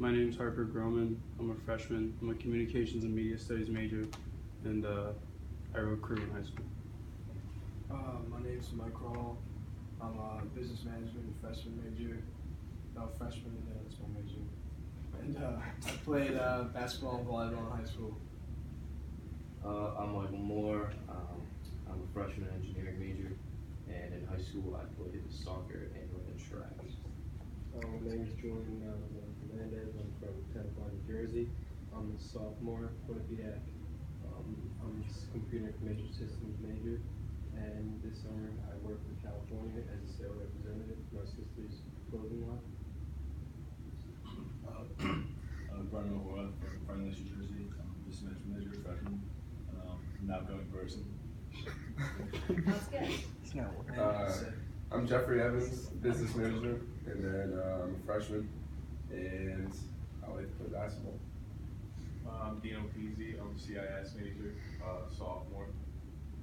My name's Harper Groman. I'm a freshman. I'm a communications and media studies major, and I recruit in high school. My name's Mike Rawl. I'm a business management freshman major. No, freshman, yeah, that's my major. And I played basketball and volleyball in high school. I'm Michael Moore. I'm a freshman engineering major, and in high school I played soccer and ran track. My name is Julian Hernandez. I'm from Tenafly, New Jersey. I'm a sophomore, going to be at. I'm a computer information systems major, and this summer I work in California as a sales representative for my sister's clothing line. I'm Brian O'Hara from Farmington, New Jersey. I'm a business management major, freshman, an outgoing person. That's good. I'm Jeffrey Evans, business manager, and then I'm a freshman, and I like to play basketball. I'm Dino Peasy. I'm a CIS major, sophomore,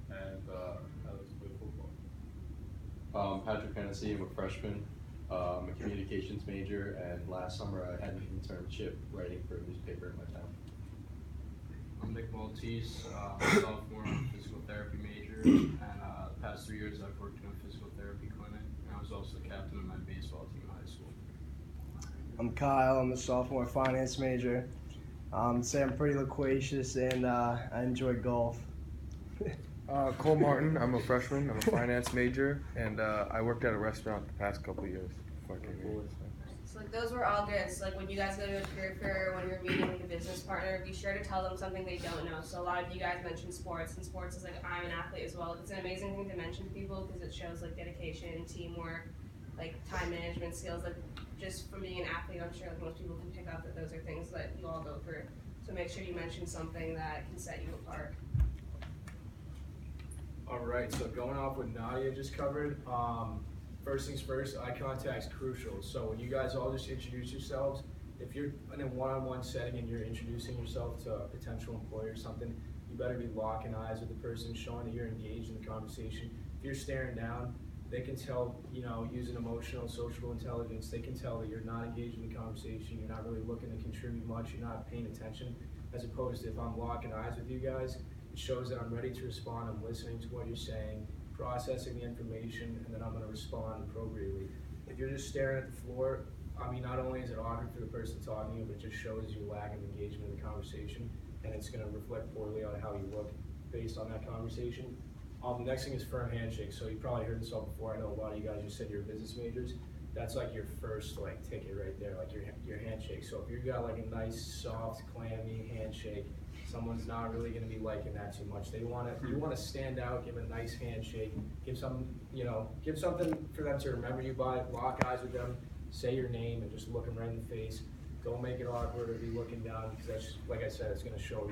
and I like to play football. Patrick Hennessy. I'm a freshman. I'm a communications major, and last summer I had an internship writing for a newspaper in my town. I'm Nick Maltese, sophomore, I'm a physical therapy major, and the past 3 years I've worked in a physical therapy clinic, and I was also the captain of my baseball team in high school. I'm Kyle. I'm a sophomore finance major. Say I'm pretty loquacious and I enjoy golf. Cole Martin. I'm a freshman. I'm a finance major, and I worked at a restaurant the past couple of years before I came here. So like those were all good. So like when you guys go to a career fair, when you're meeting like a business partner, be sure to tell them something they don't know. So a lot of you guys mentioned sports, and sports is like I'm an athlete as well. It's an amazing thing to mention to people because it shows like dedication, teamwork, like time management skills. Like just from being an athlete, I'm sure like most people can pick up that those are things that you all go through. So make sure you mention something that can set you apart. All right, so going off what Nadia just covered, first things first, eye contact's crucial. So when you guys all just introduce yourselves, if you're in a one-on-one setting and you're introducing yourself to a potential employer or something, you better be locking eyes with the person, showing that you're engaged in the conversation. If you're staring down, they can tell, using emotional, social intelligence, they can tell that you're not engaged in the conversation, you're not really looking to contribute much, you're not paying attention, as opposed to if I'm locking eyes with you guys, it shows that I'm ready to respond, I'm listening to what you're saying, processing the information, and then I'm gonna respond appropriately. If you're just staring at the floor, not only is it awkward for the person talking to you, but it just shows your lack of engagement in the conversation, and it's gonna reflect poorly on how you look based on that conversation. The next thing is firm handshake. So you probably heard this all before. I know a lot of you guys just said you're business majors. That's like your first ticket right there, like your handshake. So if you've got like a nice, soft, clammy handshake, someone's not really going to be liking that too much. You want to stand out, give a nice handshake, give something for them to remember you by. Lock eyes with them, say your name, and just look them right in the face. Don't make it awkward or be looking down because that's, like I said, it's going to show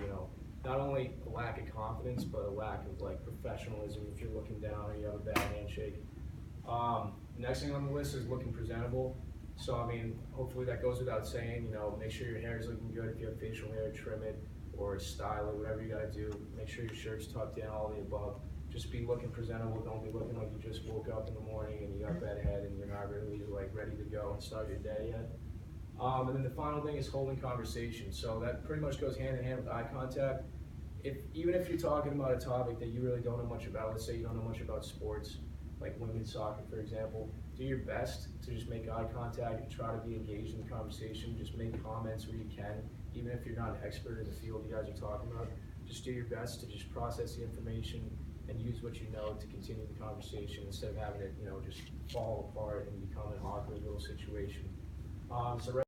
not only a lack of confidence, but a lack of professionalism if you're looking down or you have a bad handshake. Next thing on the list is looking presentable. So hopefully that goes without saying, make sure your hair is looking good. If you have facial hair, trim it or style it, whatever you gotta do. Make sure your shirt's tucked in, all the above. Just be looking presentable. Don't be looking like you just woke up in the morning and you got bed head and you're not really ready to go and start your day yet. And then the final thing is holding conversation. So that pretty much goes hand in hand with eye contact. Even if you're talking about a topic that you really don't know much about, let's say you don't know much about sports, like women's soccer, for example, do your best to just make eye contact and try to be engaged in the conversation. Just make comments where you can, even if you're not an expert in the field you guys are talking about. Just do your best to just process the information and use what you know to continue the conversation instead of having it, just fall apart and become an awkward little situation. So